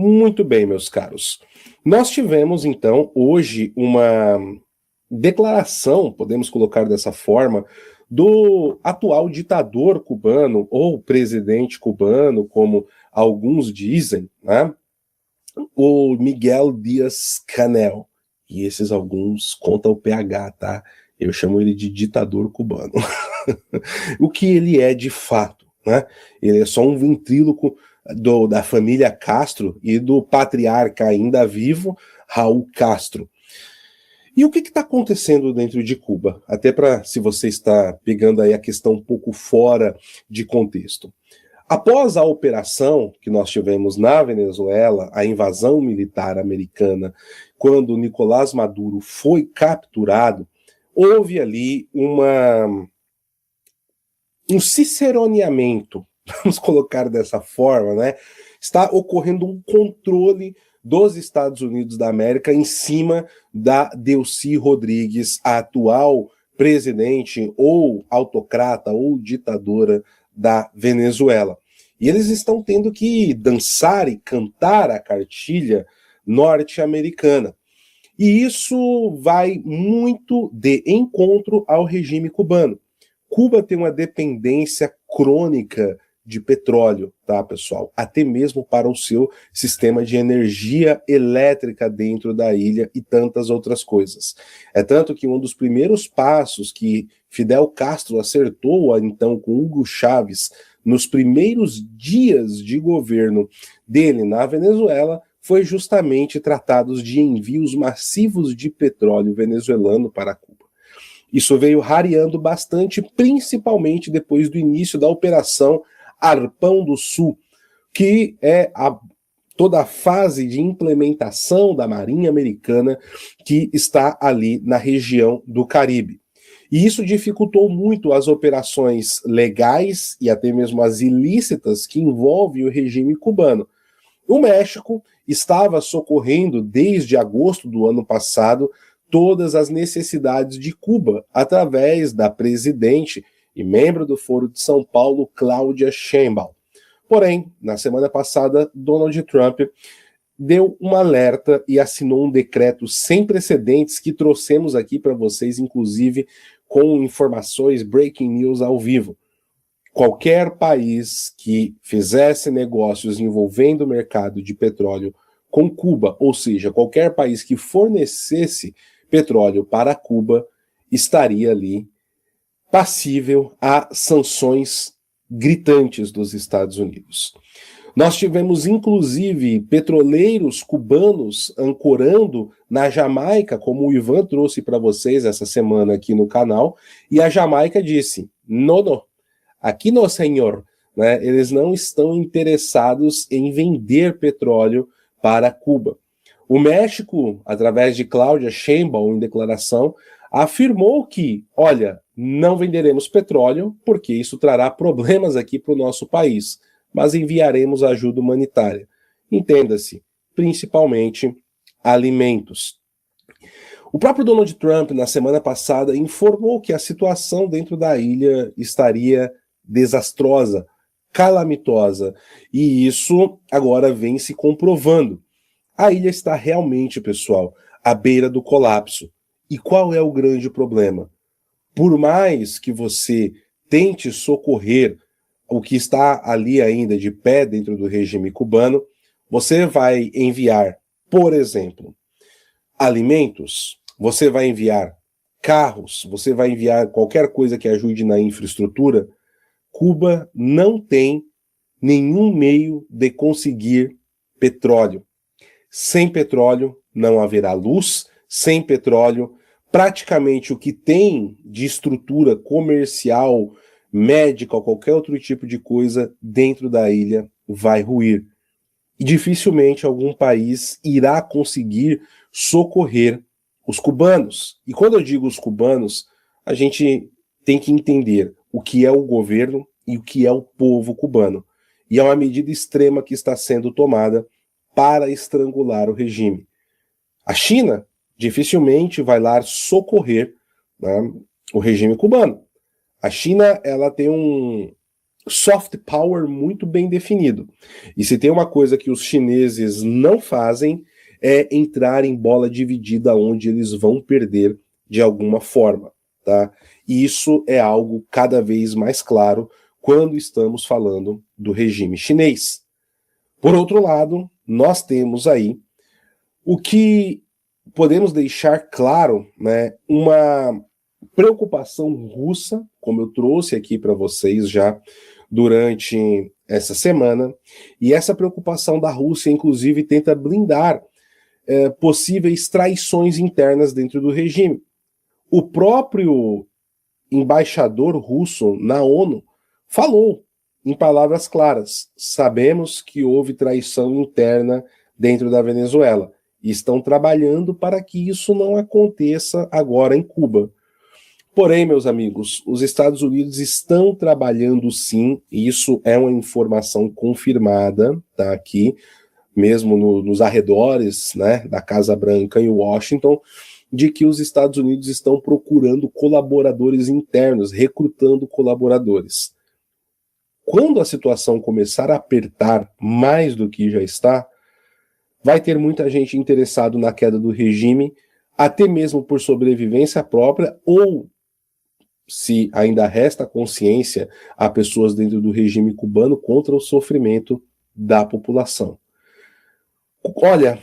Muito bem, meus caros. Nós tivemos, então, hoje uma declaração, podemos colocar dessa forma, do atual ditador cubano, ou presidente cubano, como alguns dizem, né? O Miguel Díaz-Canel. E esses alguns contam o PH, tá? Eu chamo ele de ditador cubano. O que ele é de fato, né? Ele é só um ventríloco da família Castro e do patriarca ainda vivo, Raul Castro. E o que está acontecendo dentro de Cuba? Até para, se você está pegando aí a questão um pouco fora de contexto. Após a operação que nós tivemos na Venezuela, a invasão militar americana, quando Nicolás Maduro foi capturado, houve ali um ciceroneamento, vamos colocar dessa forma, né? Está ocorrendo um controle dos Estados Unidos da América em cima da Delcy Rodrigues, a atual presidente ou autocrata ou ditadora da Venezuela. E eles estão tendo que dançar e cantar a cartilha norte-americana. E isso vai muito de encontro ao regime cubano. Cuba tem uma dependência crônica de petróleo, tá, pessoal? Até mesmo para o seu sistema de energia elétrica dentro da ilha e tantas outras coisas. É tanto que um dos primeiros passos que Fidel Castro acertou, então, com Hugo Chávez, nos primeiros dias de governo dele na Venezuela, foi justamente tratados de envios massivos de petróleo venezuelano para Cuba. Isso veio rareando bastante, principalmente depois do início da Operação Arpão do Sul, que é toda a fase de implementação da Marinha Americana que está ali na região do Caribe. E isso dificultou muito as operações legais e até mesmo as ilícitas que envolvem o regime cubano. O México estava socorrendo desde agosto do ano passado todas as necessidades de Cuba através da presidente e membro do Foro de São Paulo, Cláudia Sheinbaum. Porém, na semana passada, Donald Trump deu um alerta e assinou um decreto sem precedentes que trouxemos aqui para vocês, inclusive com informações, breaking news ao vivo. Qualquer país que fizesse negócios envolvendo o mercado de petróleo com Cuba, ou seja, qualquer país que fornecesse petróleo para Cuba, estaria ali passível a sanções gritantes dos Estados Unidos. Nós tivemos, inclusive, petroleiros cubanos ancorando na Jamaica, como o Ivan trouxe para vocês essa semana aqui no canal, e a Jamaica disse, não, aqui não, senhor, né? Eles não estão interessados em vender petróleo para Cuba. O México, através de Cláudia Sheinbaum, em declaração, afirmou que, olha, não venderemos petróleo porque isso trará problemas aqui para o nosso país, mas enviaremos ajuda humanitária. Entenda-se, principalmente alimentos. O próprio Donald Trump, na semana passada, informou que a situação dentro da ilha estaria desastrosa, calamitosa, e isso agora vem se comprovando. A ilha está realmente, pessoal, à beira do colapso. E qual é o grande problema? Por mais que você tente socorrer o que está ali ainda de pé dentro do regime cubano, você vai enviar, por exemplo, alimentos, você vai enviar carros, você vai enviar qualquer coisa que ajude na infraestrutura. Cuba não tem nenhum meio de conseguir petróleo. Sem petróleo não haverá luz, sem petróleo praticamente o que tem de estrutura comercial, médica ou qualquer outro tipo de coisa dentro da ilha vai ruir. E dificilmente algum país irá conseguir socorrer os cubanos. E quando eu digo os cubanos, a gente tem que entender o que é o governo e o que é o povo cubano. E é uma medida extrema que está sendo tomada para estrangular o regime. A China dificilmente vai lá socorrer, né, o regime cubano. A China, ela tem soft power muito bem definido. E se tem uma coisa que os chineses não fazem, é entrar em bola dividida onde eles vão perder de alguma forma, tá? E isso é algo cada vez mais claro quando estamos falando do regime chinês. Por outro lado, nós temos aí o que podemos deixar claro, né, uma preocupação russa, como eu trouxe aqui para vocês já durante essa semana, e essa preocupação da Rússia, inclusive, tenta blindar possíveis traições internas dentro do regime. O próprio embaixador russo na ONU falou, em palavras claras: sabemos que houve traição interna dentro da Venezuela e estão trabalhando para que isso não aconteça agora em Cuba. Porém, meus amigos, os Estados Unidos estão trabalhando sim, e isso é uma informação confirmada, tá aqui, mesmo nos arredores, né, da Casa Branca em Washington, de que os Estados Unidos estão procurando colaboradores internos, recrutando colaboradores. Quando a situação começar a apertar mais do que já está, vai ter muita gente interessada na queda do regime, até mesmo por sobrevivência própria, ou, se ainda resta consciência a pessoas dentro do regime cubano, contra o sofrimento da população. Olha,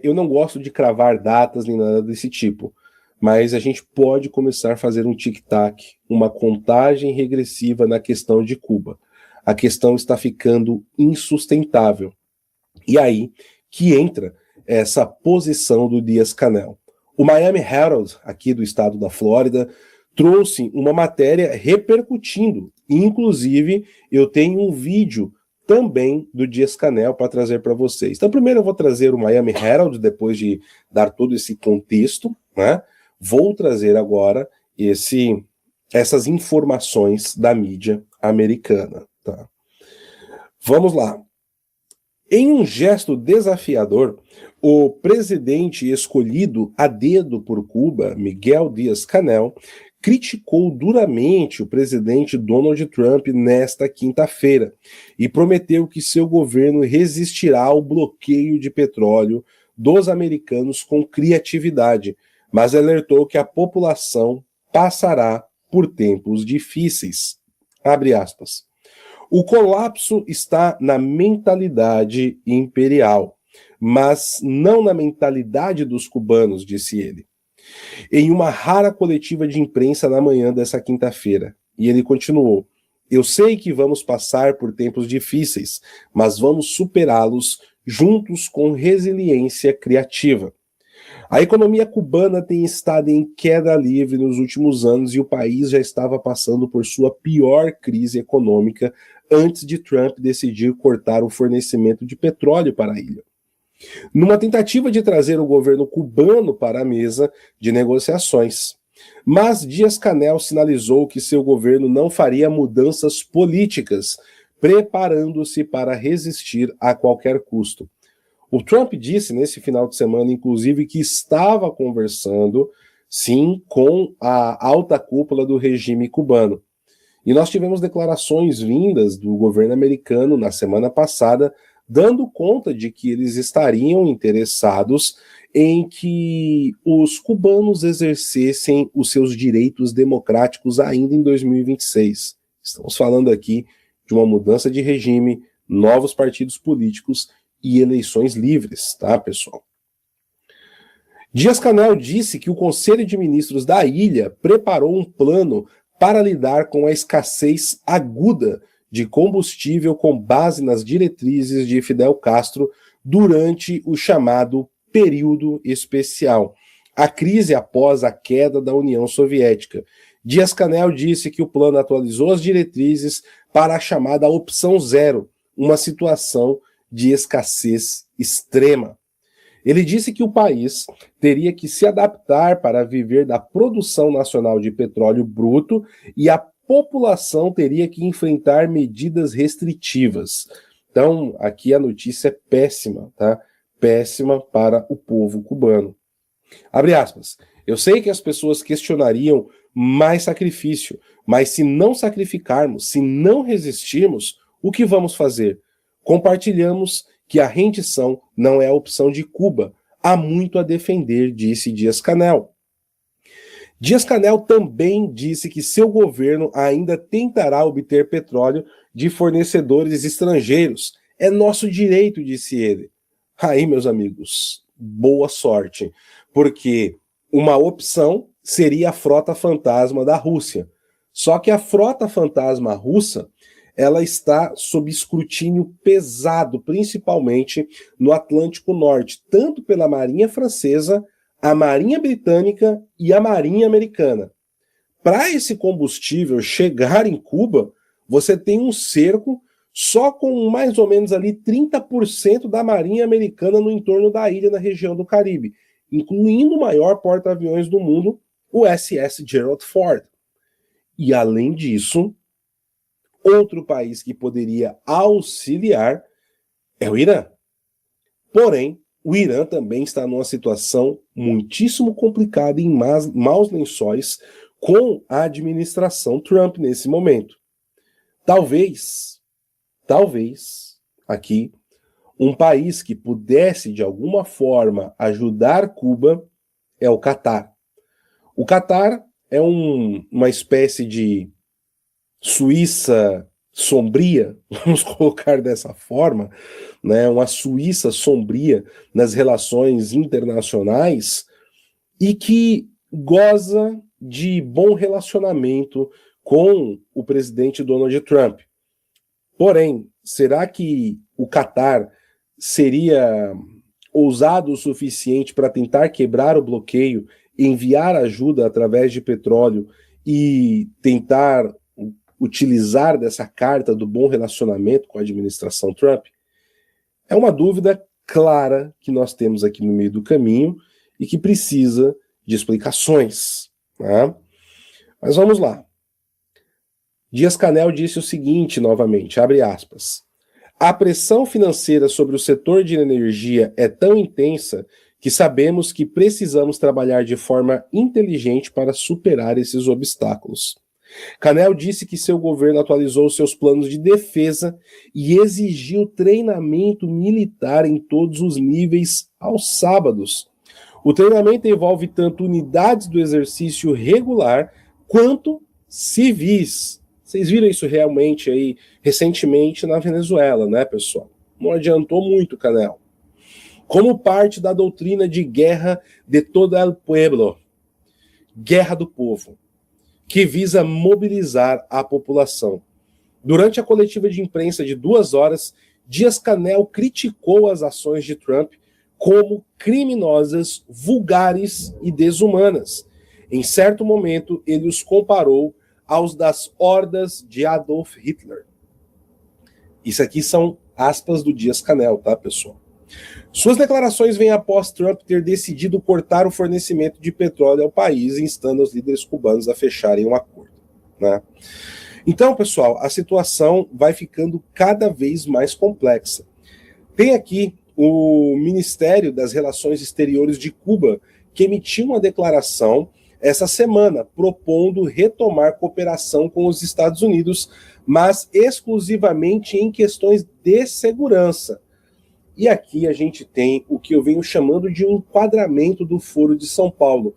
eu não gosto de cravar datas nem nada desse tipo, mas a gente pode começar a fazer um tic-tac, uma contagem regressiva na questão de Cuba. A questão está ficando insustentável. E aí que entra essa posição do Dias-Canel. O Miami Herald, aqui do estado da Flórida, trouxe uma matéria repercutindo. Inclusive, eu tenho um vídeo também do Dias-Canel para trazer para vocês. Então, primeiro eu vou trazer o Miami Herald, depois de dar todo esse contexto, né? Vou trazer agora essas informações da mídia americana. Tá? Vamos lá. Em um gesto desafiador, o presidente escolhido a dedo por Cuba, Miguel Díaz-Canel, criticou duramente o presidente Donald Trump nesta quinta-feira e prometeu que seu governo resistirá ao bloqueio de petróleo dos americanos com criatividade, mas alertou que a população passará por tempos difíceis. Abre aspas. O colapso está na mentalidade imperial, mas não na mentalidade dos cubanos, disse ele, em uma rara coletiva de imprensa na manhã dessa quinta-feira. E ele continuou: eu sei que vamos passar por tempos difíceis, mas vamos superá-los juntos com resiliência criativa. A economia cubana tem estado em queda livre nos últimos anos e o país já estava passando por sua pior crise econômica antes de Trump decidir cortar o fornecimento de petróleo para a ilha. Numa tentativa de trazer o governo cubano para a mesa de negociações. Mas Díaz-Canel sinalizou que seu governo não faria mudanças políticas, preparando-se para resistir a qualquer custo. O Trump disse nesse final de semana, inclusive, que estava conversando, sim, com a alta cúpula do regime cubano. E nós tivemos declarações vindas do governo americano na semana passada, dando conta de que eles estariam interessados em que os cubanos exercessem os seus direitos democráticos ainda em 2026. Estamos falando aqui de uma mudança de regime, novos partidos políticos e eleições livres, tá, pessoal? Díaz-Canel disse que o Conselho de Ministros da ilha preparou um plano para lidar com a escassez aguda de combustível com base nas diretrizes de Fidel Castro durante o chamado período especial, a crise após a queda da União Soviética. Díaz-Canel disse que o plano atualizou as diretrizes para a chamada opção zero, uma situação de escassez extrema. Ele disse que o país teria que se adaptar para viver da produção nacional de petróleo bruto e a população teria que enfrentar medidas restritivas. Então, aqui a notícia é péssima, tá? Péssima para o povo cubano. Abre aspas. Eu sei que as pessoas questionariam mais sacrifício. Mas se não sacrificarmos, se não resistirmos, o que vamos fazer? Compartilhamos que a rendição não é a opção de Cuba. Há muito a defender, disse Dias-Canel. Dias-Canel também disse que seu governo ainda tentará obter petróleo de fornecedores estrangeiros. É nosso direito, disse ele. Aí, meus amigos, boa sorte, porque uma opção seria a frota fantasma da Rússia. Só que a frota fantasma russa, ela está sob escrutínio pesado, principalmente no Atlântico Norte, tanto pela Marinha Francesa, a Marinha Britânica e a Marinha Americana. Para esse combustível chegar em Cuba, você tem um cerco só com mais ou menos ali 30% da Marinha Americana no entorno da ilha, na região do Caribe, incluindo o maior porta-aviões do mundo, o SS Gerald Ford. E além disso, outro país que poderia auxiliar é o Irã. Porém, o Irã também está numa situação muitíssimo complicada, em maus lençóis, com a administração Trump nesse momento. Talvez, aqui, um país que pudesse, de alguma forma, ajudar Cuba é o Catar. O Catar é uma espécie de Suíça sombria, vamos colocar dessa forma, né? Uma Suíça sombria nas relações internacionais e que goza de bom relacionamento com o presidente Donald Trump. Porém, será que o Catar seria ousado o suficiente para tentar quebrar o bloqueio, enviar ajuda através de petróleo e tentar utilizar dessa carta do bom relacionamento com a administração Trump? É uma dúvida clara que nós temos aqui no meio do caminho e que precisa de explicações, né? Mas vamos lá. Dias-Canel disse o seguinte, novamente, abre aspas: a pressão financeira sobre o setor de energia é tão intensa que sabemos que precisamos trabalhar de forma inteligente para superar esses obstáculos. Canel disse que seu governo atualizou seus planos de defesa e exigiu treinamento militar em todos os níveis aos sábados. O treinamento envolve tanto unidades do exercício regular quanto civis. Vocês viram isso realmente aí recentemente na Venezuela, né, pessoal? Não adiantou muito, Canel. Como parte da doutrina de guerra de todo el pueblo, guerra do povo, que visa mobilizar a população. Durante a coletiva de imprensa de 2 horas, Dias-Canel criticou as ações de Trump como criminosas, vulgares e desumanas. Em certo momento, ele os comparou aos das hordas de Adolf Hitler. Isso aqui são aspas do Dias-Canel, tá, pessoal? Suas declarações vêm após Trump ter decidido cortar o fornecimento de petróleo ao país, instando os líderes cubanos a fecharem um acordo, né? Então, pessoal, a situação vai ficando cada vez mais complexa. Tem aqui o Ministério das Relações Exteriores de Cuba, que emitiu uma declaração essa semana, propondo retomar cooperação com os Estados Unidos, mas exclusivamente em questões de segurança. E aqui a gente tem o que eu venho chamando de um enquadramento do Foro de São Paulo,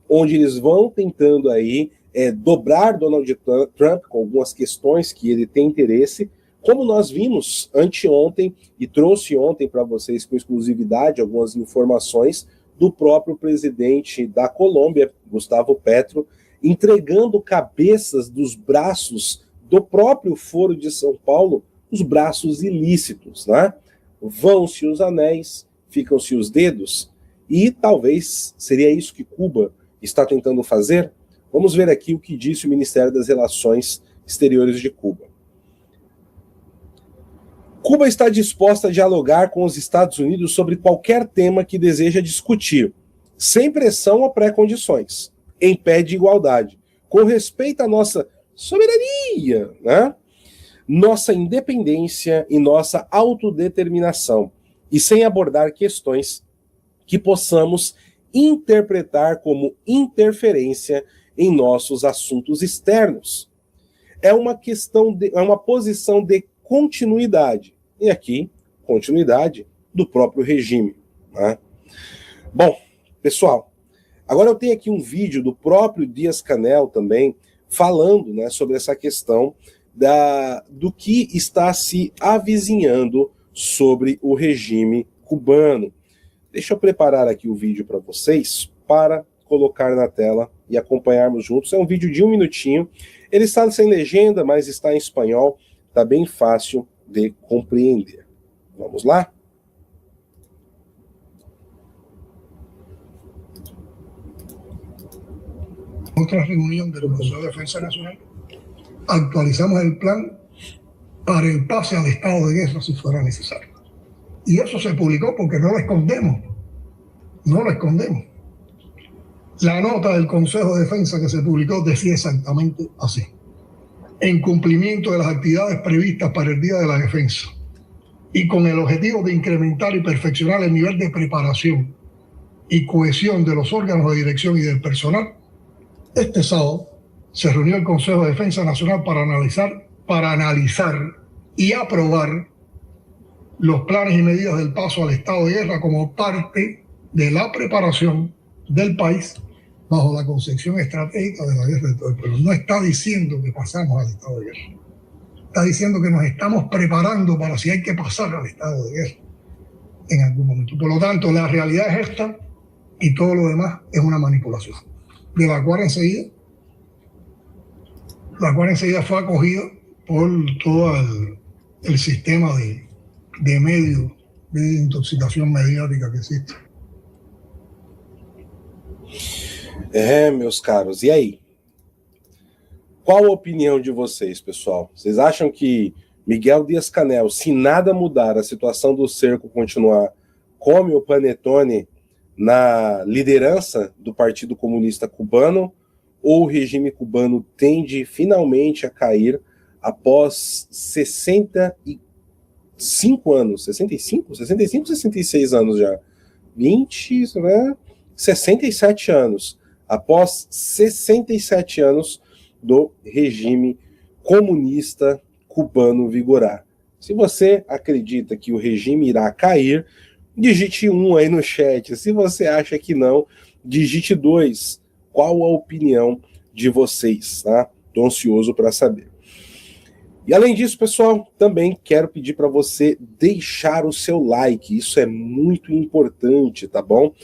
onde eles vão tentando aí dobrar Donald Trump com algumas questões que ele tem interesse, como nós vimos anteontem e trouxe ontem para vocês com exclusividade algumas informações do próprio presidente da Colômbia, Gustavo Petro, entregando cabeças dos braços do próprio Foro de São Paulo, os braços ilícitos, né? Vão-se os anéis, ficam-se os dedos, e talvez seria isso que Cuba está tentando fazer. Vamos ver aqui o que disse o Ministério das Relações Exteriores de Cuba. Cuba está disposta a dialogar com os Estados Unidos sobre qualquer tema que deseja discutir, sem pressão ou pré-condições, em pé de igualdade, com respeito à nossa soberania, né? Nossa independência e nossa autodeterminação, e sem abordar questões que possamos interpretar como interferência em nossos assuntos externos. É uma posição de continuidade. E aqui, continuidade do próprio regime. Né? Bom, pessoal, agora eu tenho aqui um vídeo do próprio Dias-Canel também, falando, né, sobre essa questão do que está se avizinhando sobre o regime cubano. Deixa eu preparar aqui o vídeo para vocês, para colocar na tela e acompanharmos juntos. É um vídeo de 1 minutinho. Ele está sem legenda, mas está em espanhol. Está bem fácil de compreender. Vamos lá? Otra reunión del Consejo de Defensa Nacional, actualizamos el plan para el pase al estado de guerra si fuera necesario. Y eso se publicó porque no lo escondemos. No lo escondemos. La nota del Consejo de Defensa que se publicó decía exactamente así. En cumplimiento de las actividades previstas para el Día de la Defensa y con el objetivo de incrementar y perfeccionar el nivel de preparación y cohesión de los órganos de dirección y del personal, este sábado se reunió el Consejo de Defensa Nacional para analizar y aprobar los planes y medidas del paso al estado de guerra como parte de la preparación del país bajo la concepción estratégica de la guerra de todo el pueblo. No está diciendo que pasamos al estado de guerra. Está diciendo que nos estamos preparando para si hay que pasar al estado de guerra en algún momento. Por lo tanto, la realidad es esta y todo lo demás es una manipulación. De la cual enseguida fue acogida por todo el sistema de medios de intoxicação mediática que existe. Meus caros, e aí? Qual a opinião de vocês, pessoal? Vocês acham que Miguel Dias-Canel, se nada mudar, a situação do cerco continuar, come o panetone na liderança do Partido Comunista Cubano, ou o regime cubano tende finalmente a cair após 65 anos, 65, 66 anos já, 20, né? 67 anos, após 67 anos do regime comunista cubano vigorar. Se você acredita que o regime irá cair, digite 1 aí no chat. Se você acha que não, digite 2. Qual a opinião de vocês? Tá? Estou ansioso para saber. E além disso, pessoal, também quero pedir para você deixar o seu like. Isso é muito importante, tá bom?